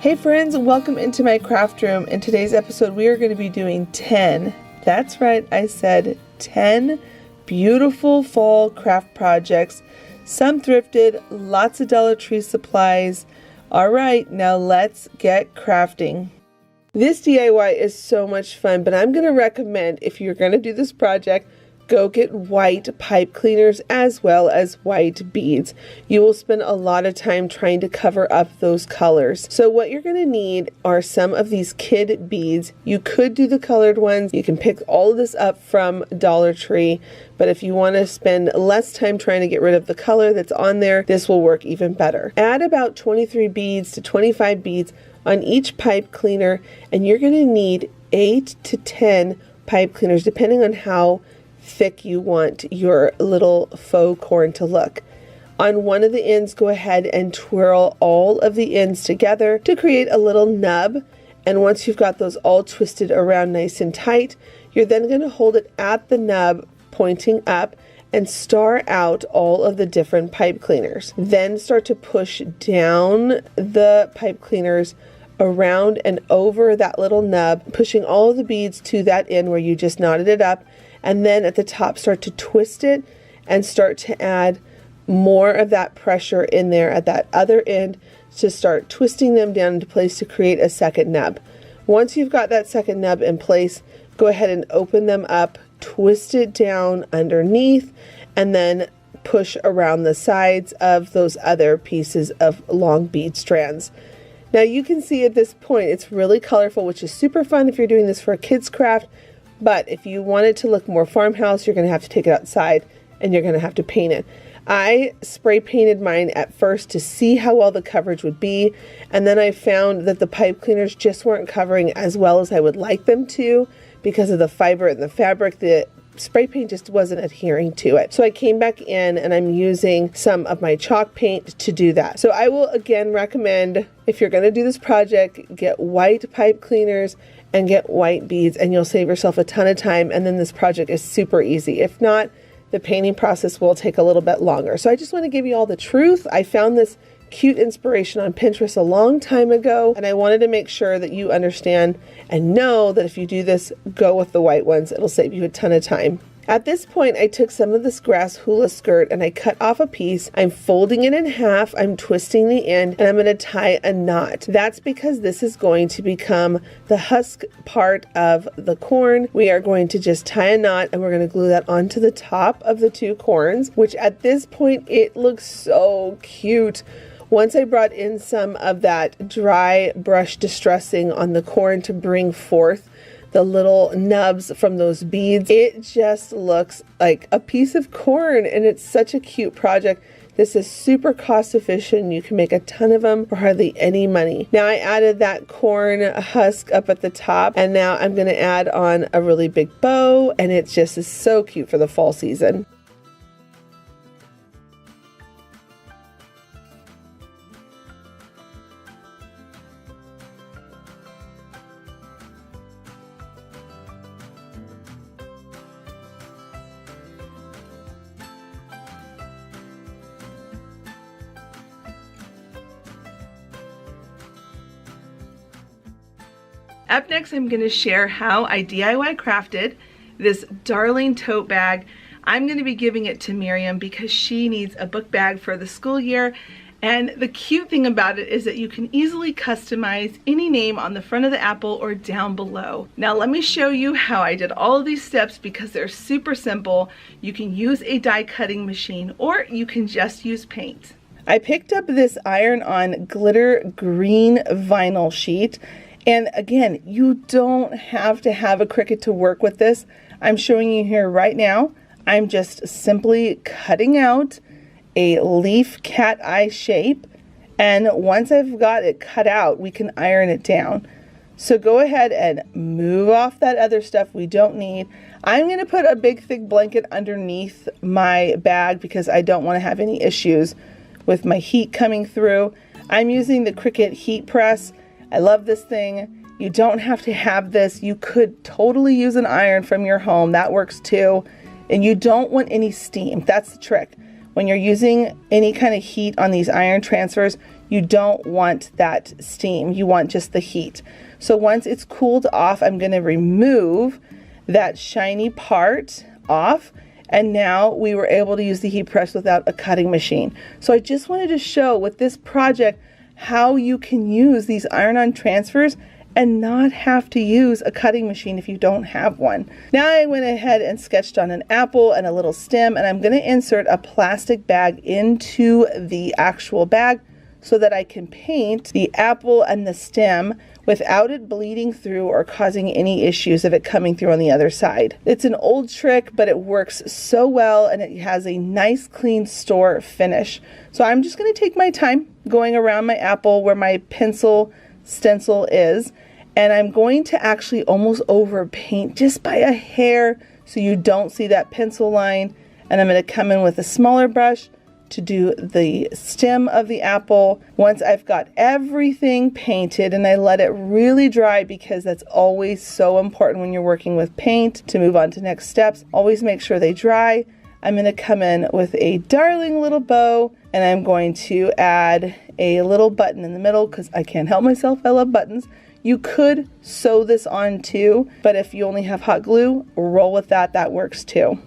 Hey friends, welcome into my craft room. In today's episode we are going to be doing 10, that's right, I said 10 beautiful fall craft projects. Some thrifted, lots of Dollar Tree supplies. Alright, now let's get crafting. This DIY is so much fun, but I'm going to recommend, if you're going to do this project, go get white pipe cleaners as well as white beads. You will spend a lot of time trying to cover up those colors. So what you're going to need are some of these kid beads. You could do the colored ones. You can pick all of this up from Dollar Tree. But if you want to spend less time trying to get rid of the color that's on there, this will work even better. Add about 23 beads to 25 beads on each pipe cleaner, and you're going to need 8 to 10 pipe cleaners depending on how thick you want your little faux corn to look. On one of the ends, go ahead and twirl all of the ends together to create a little nub. And once you've got those all twisted around nice and tight, you're then going to hold it at the nub pointing up and star out all of the different pipe cleaners. Then start to push down the pipe cleaners around and over that little nub, pushing all of the beads to that end where you just knotted it up. And then at the top, start to twist it and start to add more of that pressure in there at that other end to start twisting them down into place to create a second nub. Once you've got that second nub in place, go ahead and open them up, twist it down underneath, and then push around the sides of those other pieces of long bead strands. Now you can see at this point it's really colorful, which is super fun if you're doing this for a kid's craft. But if you want it to look more farmhouse, you're going to have to take it outside and you're going to have to paint it. I spray painted mine at first to see how well the coverage would be, and then I found that the pipe cleaners just weren't covering as well as I would like them to because of the fiber and the fabric. The spray paint just wasn't adhering to it. So I came back in and I'm using some of my chalk paint to do that. So I will again recommend, if you're going to do this project, get white pipe cleaners and get white beads, and you'll save yourself a ton of time, and then this project is super easy. If not, the painting process will take a little bit longer. So I just want to give you all the truth. I found this cute inspiration on Pinterest a long time ago, and I wanted to make sure that you understand and know that if you do this, go with the white ones. It'll save you a ton of time. At this point, I took some of this grass hula skirt and I cut off a piece. I'm folding it in half, I'm twisting the end, and I'm going to tie a knot. That's because this is going to become the husk part of the corn. We are going to just tie a knot and we're going to glue that onto the top of the two corns, which at this point, it looks so cute. Once I brought in some of that dry brush distressing on the corn to bring forth the little nubs from those beads, it just looks like a piece of corn, and it's such a cute project. This is super cost efficient. You can make a ton of them for hardly any money. Now I added that corn husk up at the top, and now I'm going to add on a really big bow, and it just is so cute for the fall season. Up next, I'm going to share how I DIY crafted this darling tote bag. I'm going to be giving it to Miriam because she needs a book bag for the school year. And the cute thing about it is that you can easily customize any name on the front of the apple or down below. Now let me show you how I did all of these steps because they're super simple. You can use a die cutting machine or you can just use paint. I picked up this iron-on glitter green vinyl sheet. And again, you don't have to have a Cricut to work with this. I'm showing you here right now. I'm just simply cutting out a leaf cat eye shape. And once I've got it cut out, we can iron it down. So go ahead and move off that other stuff we don't need. I'm going to put a big thick blanket underneath my bag because I don't want to have any issues with my heat coming through. I'm using the Cricut heat press. I love this thing. You don't have to have this. You could totally use an iron from your home. That works too. And you don't want any steam. That's the trick. When you're using any kind of heat on these iron transfers, you don't want that steam. You want just the heat. So once it's cooled off, I'm going to remove that shiny part off. And now we were able to use the heat press without a cutting machine. So I just wanted to show with this project how you can use these iron-on transfers and not have to use a cutting machine if you don't have one. Now I went ahead and sketched on an apple and a little stem, and I'm going to insert a plastic bag into the actual bag so that I can paint the apple and the stem without it bleeding through or causing any issues of it coming through on the other side. It's an old trick, but it works so well, and it has a nice clean store finish. So I'm just going to take my time going around my apple where my pencil stencil is, and I'm going to actually almost over paint just by a hair so you don't see that pencil line. And I'm going to come in with a smaller brush to do the stem of the apple. Once I've got everything painted, and I let it really dry, because that's always so important when you're working with paint to move on to next steps. Always make sure they dry. I'm going to come in with a darling little bow, and I'm going to add a little button in the middle because I can't help myself. I love buttons. You could sew this on too, but if you only have hot glue, roll with that. That works too.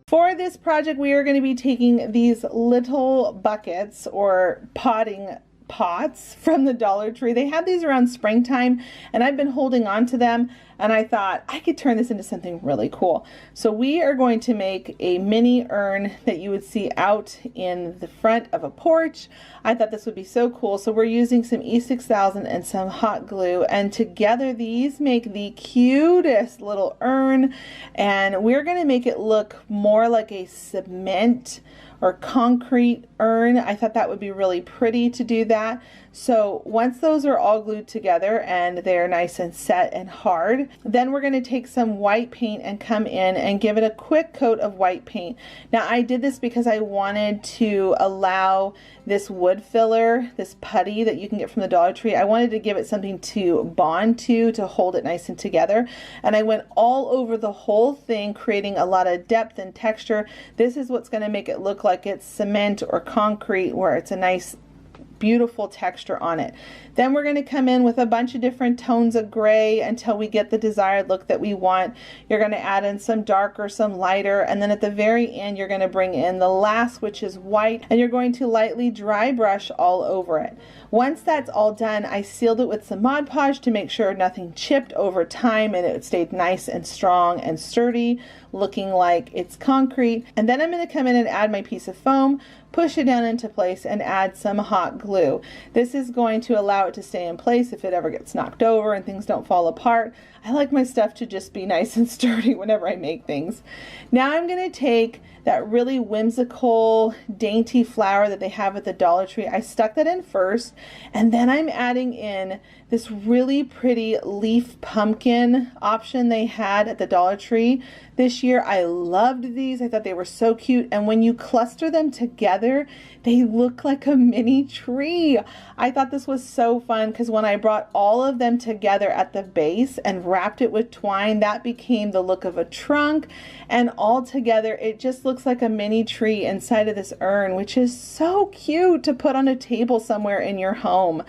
For this project, we are going to be taking these little buckets or potting pots from the Dollar Tree. They had these around springtime, and I've been holding on to them, and I thought I could turn this into something really cool. So we are going to make a mini urn that you would see out in the front of a porch. I thought this would be so cool. So we're using some E6000 and some hot glue, and together these make the cutest little urn, and we're going to make it look more like a cement or concrete urn. I thought that would be really pretty to do that. So once those are all glued together and they're nice and set and hard, then we're going to take some white paint and come in and give it a quick coat of white paint. Now I did this because I wanted to allow this wood filler, this putty that you can get from the Dollar Tree, I wanted to give it something to bond to hold it nice and together. And I went all over the whole thing, creating a lot of depth and texture. This is what's going to make it look like it's cement or concrete, where it's a nice beautiful texture on it. Then we're going to come in with a bunch of different tones of gray until we get the desired look that we want. You're going to add in some darker, some lighter, and then at the very end you're going to bring in the last, which is white, and you're going to lightly dry brush all over it. Once that's all done, I sealed it with some Mod Podge to make sure nothing chipped over time and it stayed nice and strong and sturdy, looking like it's concrete. And then I'm going to come in and add my piece of foam, push it down into place, and add some hot glue. This is going to allow it to stay in place if it ever gets knocked over and things don't fall apart. I like my stuff to just be nice and sturdy whenever I make things. Now I'm going to take that really whimsical, dainty flower that they have at the Dollar Tree. I stuck that in first, and then I'm adding in this really pretty leaf pumpkin option they had at the Dollar Tree this year. I loved these. I thought they were so cute, and when you cluster them together, they look like a mini tree. I thought this was so fun because when I brought all of them together at the base and wrapped it with twine, that became the look of a trunk, and all together it just looks like a mini tree inside of this urn, which is so cute to put on a table somewhere in your home.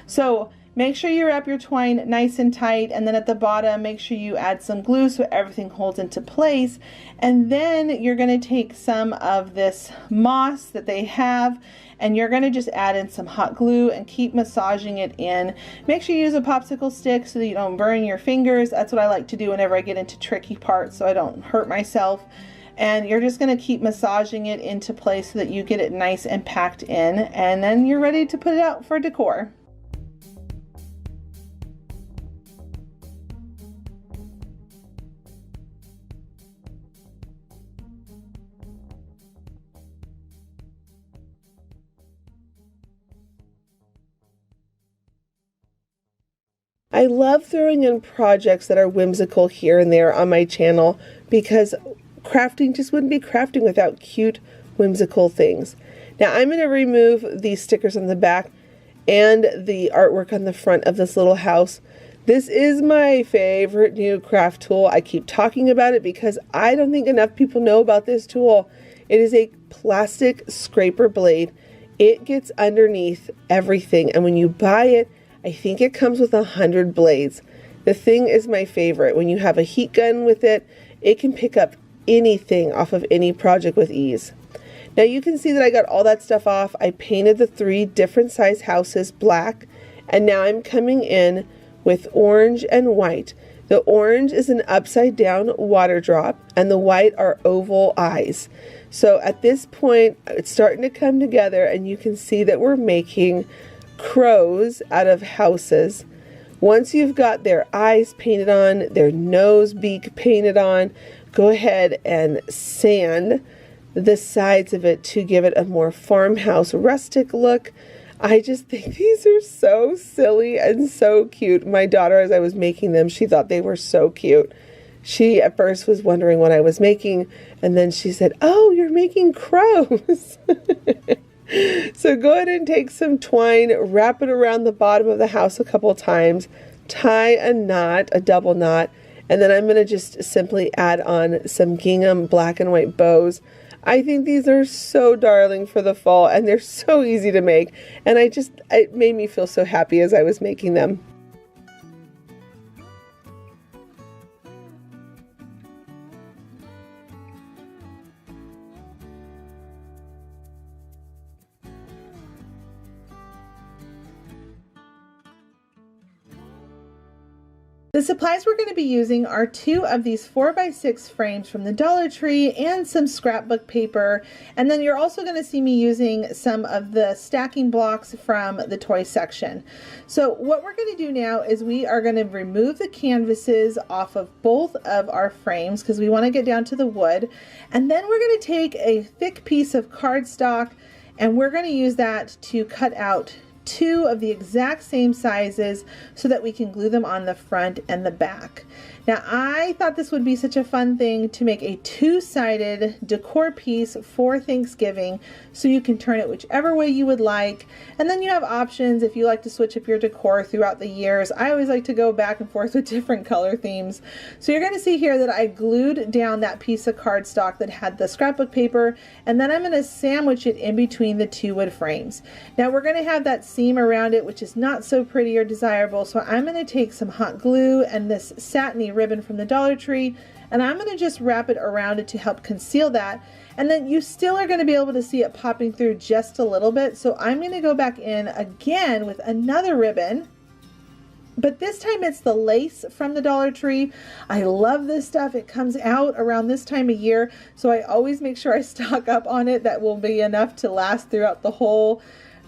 So make sure you wrap your twine nice and tight, and then at the bottom make sure you add some glue so everything holds into place. And then you're going to take some of this moss that they have, and you're going to just add in some hot glue and keep massaging it in. Make sure you use a popsicle stick so that you don't burn your fingers. That's what I like to do whenever I get into tricky parts so I don't hurt myself. And you're just going to keep massaging it into place so that you get it nice and packed in, and then you're ready to put it out for decor. I love throwing in projects that are whimsical here and there on my channel, because crafting just wouldn't be crafting without cute, whimsical things. Now I'm going to remove these stickers on the back and the artwork on the front of this little house. This is my favorite new craft tool. I keep talking about it because I don't think enough people know about this tool. It is a plastic scraper blade. It gets underneath everything, and when you buy it, I think it comes with 100 blades. The thing is my favorite. When you have a heat gun with it, it can pick up anything off of any project with ease. Now you can see that I got all that stuff off. I painted the 3 different size houses black, and now I'm coming in with orange and white. The orange is an upside down water drop, and the white are oval eyes. So at this point, it's starting to come together, and you can see that we're making crows out of houses. Once you've got their eyes painted on, their nose beak painted on, go ahead and sand the sides of it to give it a more farmhouse rustic look. I just think these are so silly and so cute. My daughter, as I was making them, she thought they were so cute. She at first was wondering what I was making, and then she said, "Oh, you're making crows." So go ahead and take some twine, wrap it around the bottom of the house a couple times, tie a knot, a double knot, and then I'm going to just simply add on some gingham black and white bows. I think these are so darling for the fall, and they're so easy to make, and it made me feel so happy as I was making them. The supplies we're going to be using are 2 of these 4x6 frames from the Dollar Tree and some scrapbook paper, and then you're also going to see me using some of the stacking blocks from the toy section. So what we're going to do now is we are going to remove the canvases off of both of our frames because we want to get down to the wood, and then we're going to take a thick piece of cardstock and we're going to use that to cut out 2 of the exact same sizes so that we can glue them on the front and the back. Now I thought this would be such a fun thing to make a 2-sided decor piece for Thanksgiving, so you can turn it whichever way you would like, and then you have options if you like to switch up your decor throughout the years. I always like to go back and forth with different color themes. So you're going to see here that I glued down that piece of cardstock that had the scrapbook paper, and then I'm going to sandwich it in between the 2 wood frames. Now we're going to have that seam around it, which is not so pretty or desirable, so I'm going to take some hot glue and this satiny ribbon from the Dollar Tree, and I'm going to just wrap it around it to help conceal that, and then you still are going to be able to see it popping through just a little bit. So I'm going to go back in again with another ribbon, but this time it's the lace from the Dollar Tree. I love this stuff. It comes out around this time of year, so I always make sure I stock up on it. That will be enough to last throughout the whole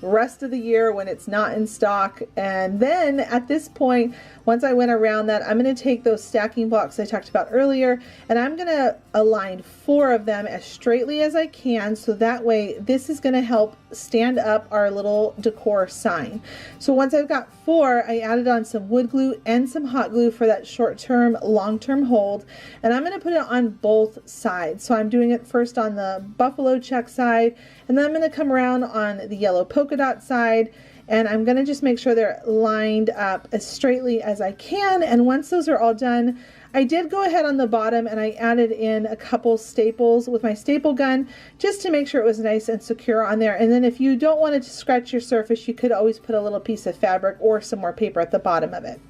rest of the year when it's not in stock. And then at this point, once I went around that, I'm going to take those stacking blocks I talked about earlier, and I'm going to align 4 of them as straightly as I can, so that way this is going to help stand up our little decor sign. So once I've got 4, I added on some wood glue and some hot glue for that short-term, long-term hold, and I'm going to put it on both sides. So I'm doing it first on the buffalo check side, and then I'm going to come around on the yellow polka dot side, and I'm going to just make sure they're lined up as straightly as I can. And once those are all done, I did go ahead on the bottom and I added in a couple staples with my staple gun just to make sure it was nice and secure on there. And then if you don't want it to scratch your surface, you could always put a little piece of fabric or some more paper at the bottom of it.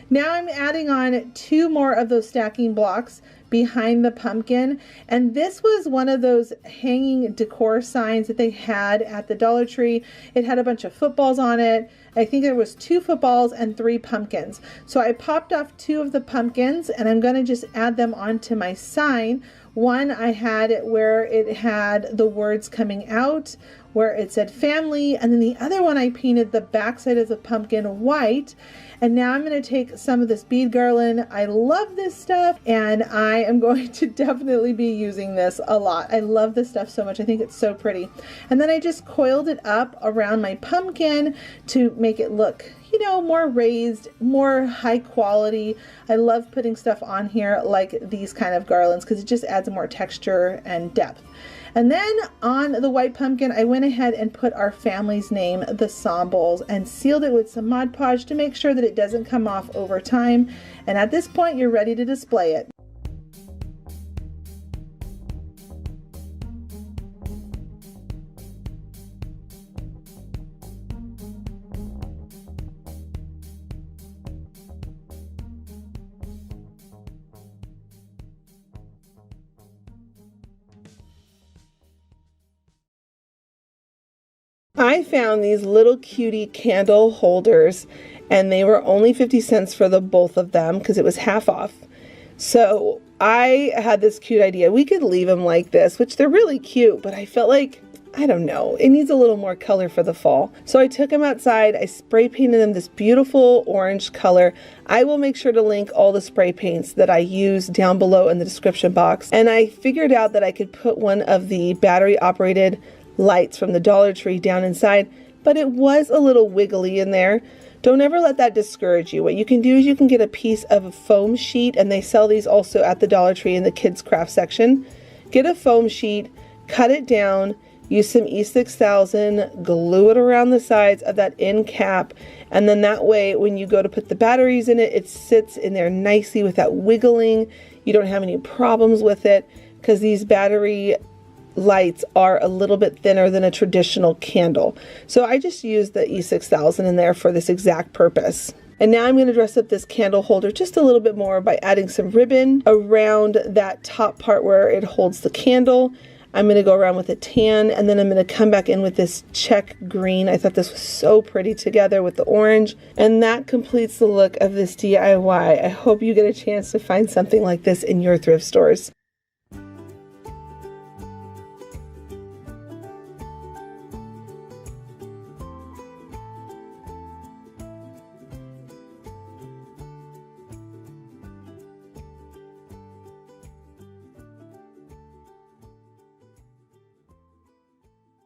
Now I'm adding on 2 more of those stacking blocks behind the pumpkin, and this was one of those hanging decor signs that they had at the Dollar Tree. It had a bunch of footballs on it. I think there was 2 footballs and 3 pumpkins. So I popped off 2 of the pumpkins, and I'm going to just add them onto my sign. One I had where it had the words coming out, where it said family, and then the other one I painted the backside of the pumpkin white. And now I'm going to take some of this bead garland. I love this stuff, and I am going to definitely be using this a lot. I love this stuff so much. I think it's so pretty. And then I just coiled it up around my pumpkin to make it look, you know, more raised, more high quality. I love putting stuff on here like these kind of garlands because it just adds more texture and depth. And then on the white pumpkin, I went ahead and put our family's name, the Sombles, and sealed it with some Mod Podge to make sure that it doesn't come off over time. And at this point, you're ready to display it. I found these little cutie candle holders and they were only 50 cents for the both of them because it was half off. So I had this cute idea. We could leave them like this, which they're really cute, but I felt like, I don't know, it needs a little more color for the fall. So I took them outside, I spray painted them this beautiful orange color. I will make sure to link all the spray paints that I use down below in the description box. And I figured out that I could put one of the battery operated lights from the Dollar Tree down inside, but it was a little wiggly in there. Don't ever let that discourage you. What you can do is you can get a piece of a foam sheet, and they sell these also at the Dollar Tree in the kids craft section. Get a foam sheet, cut it down, use some E6000, glue it around the sides of that end cap, and then that way when you go to put the batteries in it, it sits in there nicely without wiggling. You don't have any problems with it because these battery lights are a little bit thinner than a traditional candle. So I just used the E6000 in there for this exact purpose. And now I'm going to dress up this candle holder just a little bit more by adding some ribbon around that top part where it holds the candle. I'm going to go around with a tan, and then I'm going to come back in with this check green. I thought this was so pretty together with the orange. And that completes the look of this DIY. I hope you get a chance to find something like this in your thrift stores.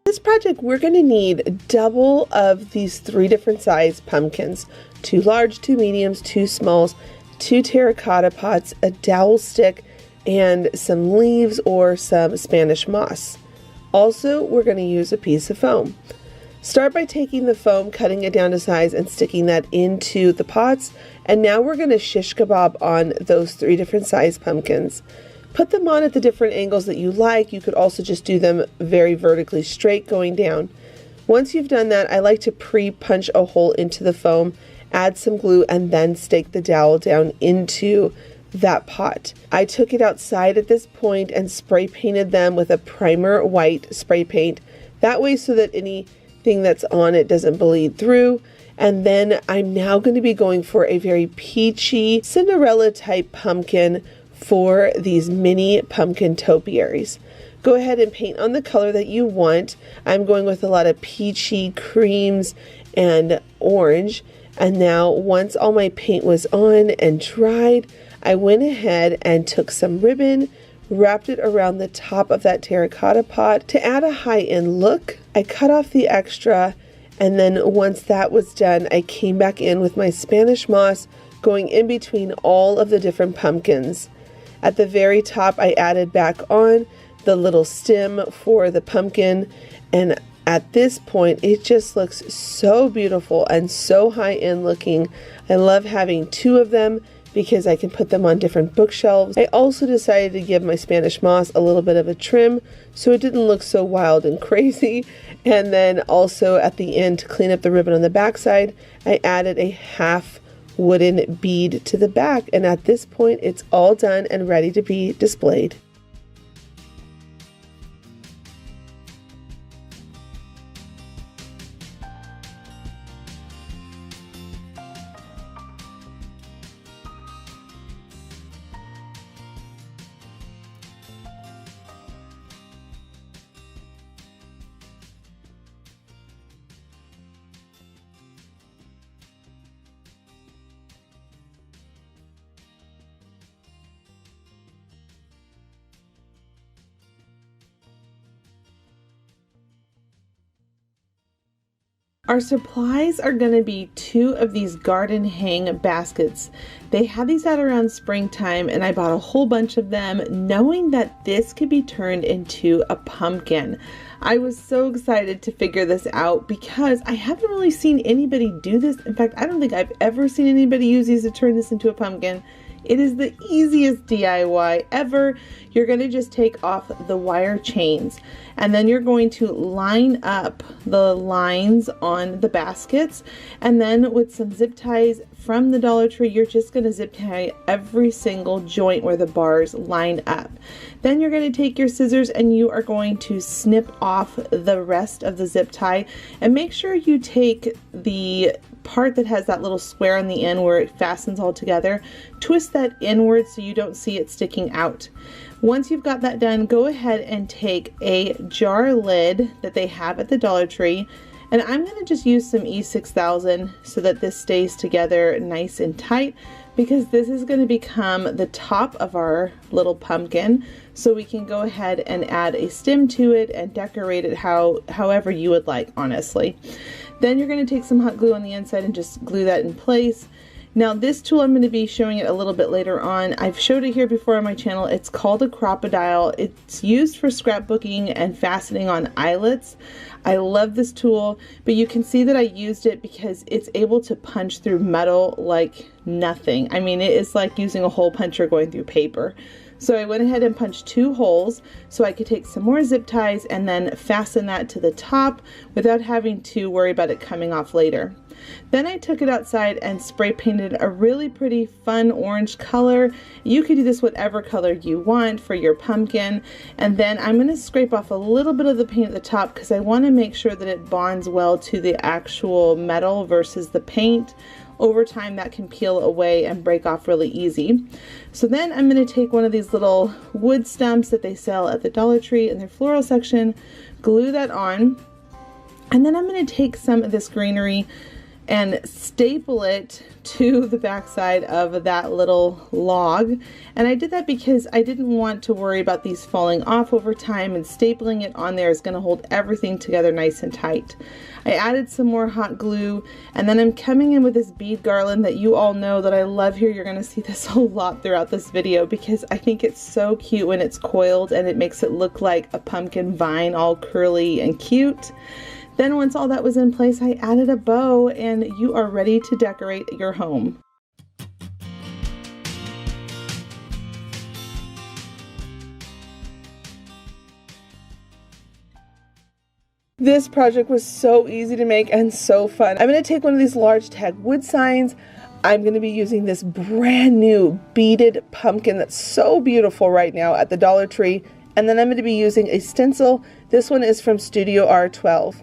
This project, we're going to need double of these 3 different size pumpkins, 2 large, 2 mediums, 2 smalls, 2 terracotta pots, a dowel stick, and some leaves or some Spanish moss. Also, we're going to use a piece of foam. Start by taking the foam, cutting it down to size, and sticking that into the pots. And now we're going to shish kebab on those 3 different size pumpkins. Put them on at the different angles that you like. You could also just do them very vertically straight going down. Once you've done that, I like to pre-punch a hole into the foam, add some glue, and then stake the dowel down into that pot. I took it outside at this point and spray painted them with a primer white spray paint. That way so that anything that's on it doesn't bleed through. And then I'm now going to be going for a very peachy Cinderella type pumpkin for these mini pumpkin topiaries. Go ahead and paint on the color that you want. I'm going with a lot of peachy creams and orange. And now once all my paint was on and dried, I went ahead and took some ribbon, wrapped it around the top of that terracotta pot to add a high-end look. I cut off the extra, and then once that was done, I came back in with my Spanish moss, going in between all of the different pumpkins. At the very top, I added back on the little stem for the pumpkin, and at this point, it just looks so beautiful and so high-end looking. I love having 2 of them because I can put them on different bookshelves. I also decided to give my Spanish moss a little bit of a trim so it didn't look so wild and crazy. And then also at the end, to clean up the ribbon on the back side, I added a half wooden bead to the back, and at this point it's all done and ready to be displayed. Our supplies are going to be 2 of these garden hang baskets. They had these out around springtime and I bought a whole bunch of them knowing that this could be turned into a pumpkin. I was so excited to figure this out because I haven't really seen anybody do this. In fact, I don't think I've ever seen anybody use these to turn this into a pumpkin. It is the easiest DIY ever. You're going to just take off the wire chains and then you're going to line up the lines on the baskets, and then with some zip ties from the Dollar Tree, you're just going to zip tie every single joint where the bars line up. Then you're going to take your scissors and you are going to snip off the rest of the zip tie, and make sure you take the part that has that little square on the end where it fastens all together, twist that inward so you don't see it sticking out. Once you've got that done, go ahead and take a jar lid that they have at the Dollar Tree, and I'm going to just use some E6000 so that this stays together nice and tight, because this is going to become the top of our little pumpkin, so we can go ahead and add a stem to it and decorate it however you would like, honestly. Then you're going to take some hot glue on the inside and just glue that in place. Now this tool, I'm going to be showing it a little bit later on. I've showed it here before on my channel. It's called a Dile. It's used for scrapbooking and fastening on eyelets. I love this tool, but you can see that I used it because it's able to punch through metal like nothing. I mean, it is like using a hole puncher going through paper. So I went ahead and punched 2 holes so I could take some more zip ties and then fasten that to the top without having to worry about it coming off later. Then I took it outside and spray painted a really pretty fun orange color. You could do this whatever color you want for your pumpkin. And then I'm going to scrape off a little bit of the paint at the top because I want to make sure that it bonds well to the actual metal versus the paint. Over time that can peel away and break off really easy. So then I'm going to take one of these little wood stumps that they sell at the Dollar Tree in their floral section, glue that on, and then I'm going to take some of this greenery and staple it to the backside of that little log. And I did that because I didn't want to worry about these falling off over time, and stapling it on there is going to hold everything together nice and tight. I added some more hot glue, and then I'm coming in with this bead garland that you all know that I love here. You're going to see this a lot throughout this video because I think it's so cute when it's coiled and it makes it look like a pumpkin vine, all curly and cute. Then once all that was in place, I added a bow, and you are ready to decorate your home. This project was so easy to make and so fun. I'm going to take one of these large tag wood signs. I'm going to be using this brand new beaded pumpkin that's so beautiful right now at the Dollar Tree. And then I'm going to be using a stencil. This one is from Studio R12.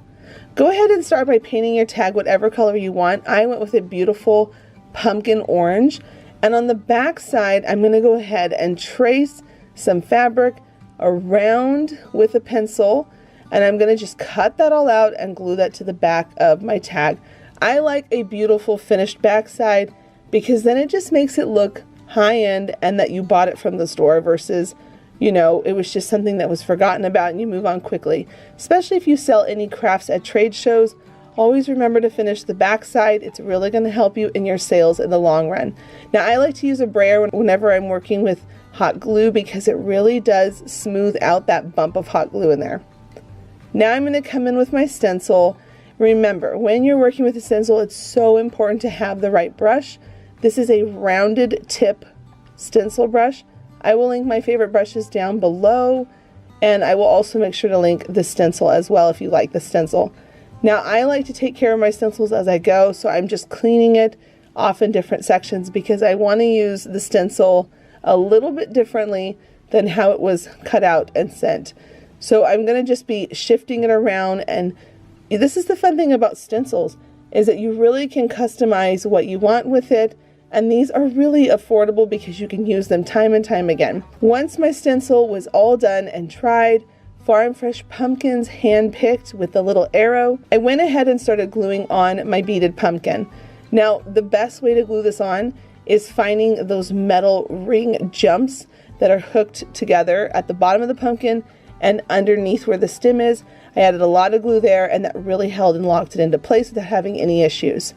Go ahead and start by painting your tag whatever color you want. I went with a beautiful pumpkin orange. And on the back side, I'm going to go ahead and trace some fabric around with a pencil. And I'm going to just cut that all out and glue that to the back of my tag. I like a beautiful finished backside because then it just makes it look high-end and that you bought it from the store versus, you know, it was just something that was forgotten about and you move on quickly. Especially if you sell any crafts at trade shows, always remember to finish the backside. It's really going to help you in your sales in the long run. Now, I like to use a brayer whenever I'm working with hot glue because it really does smooth out that bump of hot glue in there. Now I'm going to come in with my stencil. Remember, when you're working with a stencil, it's so important to have the right brush. This is a rounded tip stencil brush. I will link my favorite brushes down below, and I will also make sure to link the stencil as well if you like the stencil. Now I like to take care of my stencils as I go, so I'm just cleaning it off in different sections because I want to use the stencil a little bit differently than how it was cut out and sent. So I'm going to just be shifting it around, and this is the fun thing about stencils, is that you really can customize what you want with it, and these are really affordable because you can use them time and time again. Once my stencil was all done and tried, farm fresh pumpkins hand-picked with the little arrow, I went ahead and started gluing on my beaded pumpkin. Now, the best way to glue this on is finding those metal ring jumps that are hooked together at the bottom of the pumpkin and underneath where the stem is, I added a lot of glue there, and that really held and locked it into place without having any issues.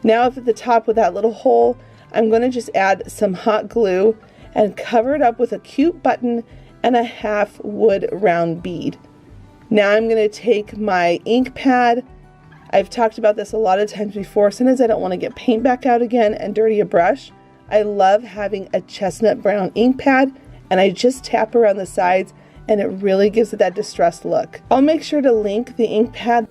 Now up at the top with that little hole, I'm going to just add some hot glue and cover it up with a cute button and a half wood round bead. Now I'm going to take my ink pad. I've talked about this a lot of times before. Sometimes I don't want to get paint back out again and dirty a brush. I love having a chestnut brown ink pad, and I just tap around the sides and it really gives it that distressed look. I'll make sure to link the ink pad.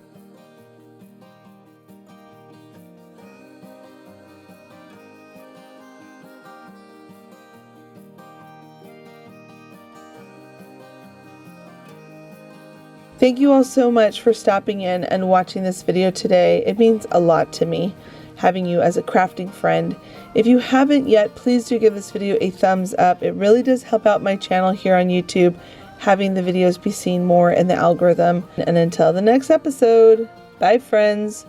Thank you all so much for stopping in and watching this video today. It means a lot to me having you as a crafting friend. If you haven't yet, please do give this video a thumbs up. It really does help out my channel here on YouTube, having the videos be seen more in the algorithm. And until the next episode, bye friends.